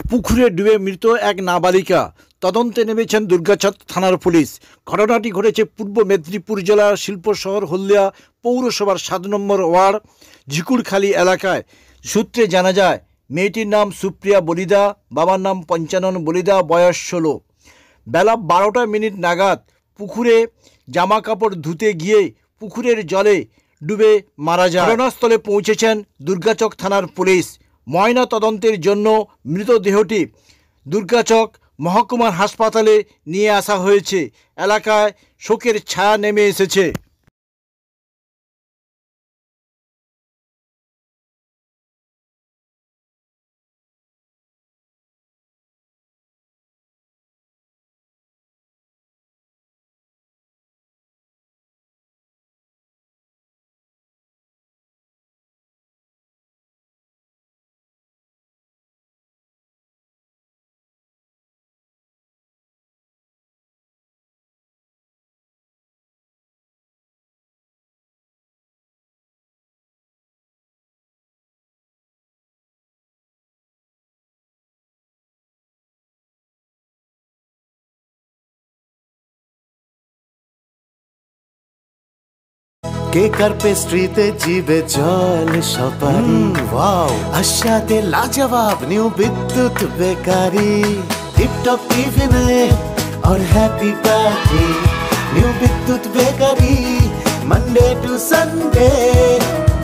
পুকুরে ডুবে মৃত এক নাবালিকা। তদন্তে নেমেছেন দুর্গাচক থানার পুলিশ। ঘটনাটি ঘটেছে পূর্ব মেদিনীপুর জেলার শিল্প শহর হলদিয়া পৌরসভার ৭ নম্বর ওয়ার্ড ঝিকুরখালী এলাকায়। সূত্রে জানা যায়, মেয়েটির নাম সুপ্রিয়া বলিদা, বাবার নাম পঞ্চানন বলিদা, বয়স ১৬। বেলা ১২টা মিনিট নাগাদ পুকুরে জামা কাপড় ধুতে গিয়ে পুকুরের জলে ডুবে মারা যায়। ঘটনাস্থলে পৌঁছেছেন দুর্গাচক থানার পুলিশ। ময়না তদন্তের জন্য মৃতদেহটি দুর্গাচক মহকুমার হাসপাতালে নিয়ে আসা হয়েছে। এলাকায় শোকের ছায়া নেমে এসেছে। কেক আর পেস্ট্রিতে জিবে জল সপারি, ওয়াও আশাতে লাজবাব নিউ বিদ্যুৎ বেকারি, টিপটপ টিফিনে और हैप्पी पार्टी নিউ বিদ্যুৎ বেকারি, মানডে টু সানডে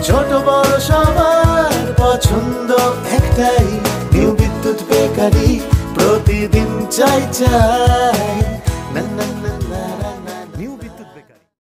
ছোট বড় সবার পছন্দ একটাই, নিউ বিদ্যুৎ বেকারি প্রতিদিন চাই চাই না না না না।